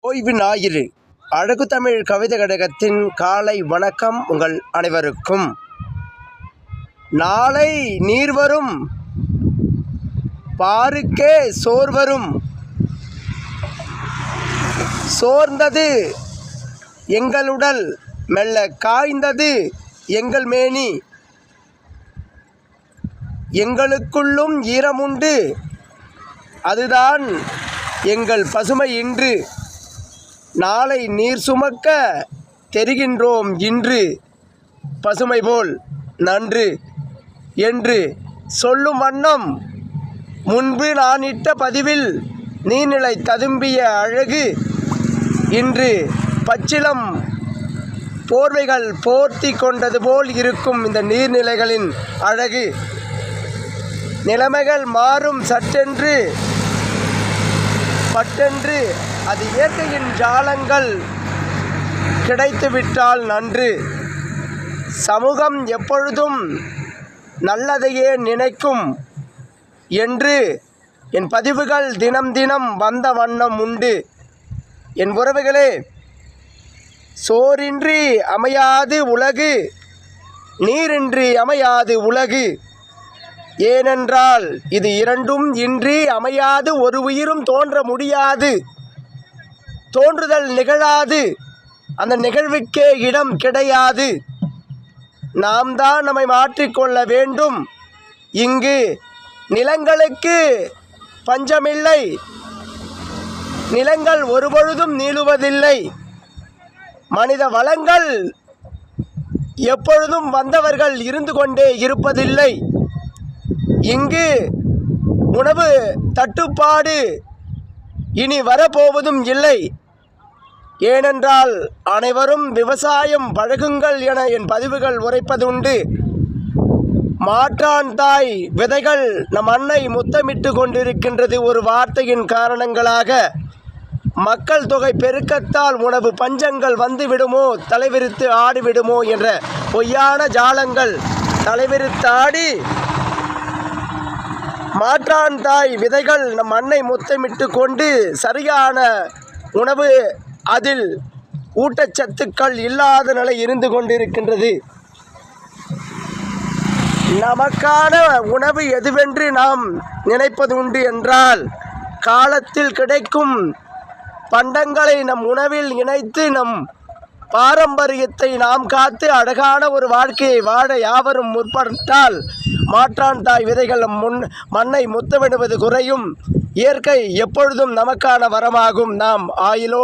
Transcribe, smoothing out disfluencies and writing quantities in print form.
ஓய்வு ஞாயிறு அழகு தமிழ் கவிதை கழகத்தின் காலை வணக்கம் உங்கள் அனைவருக்கும். நாளை நீர் வரும் பாருக்கே சோர் வரும், சோர்ந்தது எங்களுடல் மெல்ல காய்ந்தது எங்கள் மேனி, எங்களுக்குள்ளும் ஈரமுண்டு அதுதான் எங்கள் பசுமை இன்று, நாளை நீர் சுமக்க தெரிகின்றோம் இன்று பசுமை போல் நன்று என்று சொல்லும் வண்ணம் முன்பு நான் இட்ட பதிவில் நீர்நிலை ததும்பிய அழகு இன்று பச்சிலம் போர்வைகள் போர்த்தி கொண்டது போல் இருக்கும். இந்த நீர்நிலைகளின் அழகு நிலைமைகள் மாறும் சட்டென்று பட்டென்று, அது இயற்கையின் ஜாலங்கள் கிடைத்துவிட்டால் நன்று. சமூகம் எப்பொழுதும் நல்லதையே நினைக்கும் என்று என் பதிவுகள் தினம் தினம் வந்த வண்ணம் உண்டு. என் உறவுகளே, சோறின்றி அமையாது உலகு, நீரின்றி அமையாது உலகு. ஏனென்றால் இது இரண்டும் இன்றி அமையாது ஒரு உயிரும் தோன்ற முடியாது, தோன்றுதல் நிகழாது, அந்த நிகழ்வுக்கே இடம் கிடையாது. நாம் தான் நம்மை மாற்றிக்கொள்ள வேண்டும். இங்கு நிலங்களுக்கு பஞ்சமில்லை, நிலங்கள் ஒருபொழுதும் நீளுவதில்லை. மனித வளங்கள் எப்பொழுதும் வந்தவர்கள் இருந்து கொண்டே இருப்பதில்லை. இங்கு உணவு தட்டுப்பாடு இனி வரப்போவதும் இல்லை. ஏனென்றால் அனைவரும் விவசாயம் பழகுங்கள் என என் பதிவுகள் உரைப்பதுண்டு. மாற்றான் தாய் விதைகள் நம் அன்னை முத்தமிட்டு கொண்டிருக்கின்றது. ஒரு வார்த்தையின் காரணங்களாக மக்கள் தொகை பெருக்கத்தால் உணவு பஞ்சங்கள் வந்துவிடுமோ, தலைவிரித்து ஆடிவிடுமோ என்ற பொய்யான ஜாலங்கள் தலைவிரித்தாடி மாற்றான் தாய் விதைகள் நம் அன்னை முத்தமிட்டு கொண்டு சரியான உணவு, அதில் ஊட்டச்சத்துக்கள் இல்லாத நிலை இருந்து கொண்டிருக்கின்றது. நமக்கான உணவு எதுவென்று நாம் நினைப்பது உண்டு என்றால், காலத்தில் கிடைக்கும் பண்டங்களை நம் உணவில் இணைத்து நம் பாரம்பரியத்தை நாம் காத்து அழகான ஒரு வாழ்க்கையை வாழ யாவரும் முற்பட்டால் மாற்றான் தாய் விதைகள் மண்ணை முத்தமிடுவது குறையும். இயற்கை எப்பொழுதும் நமக்கான வரமாகும். நாம் ஆயிலோ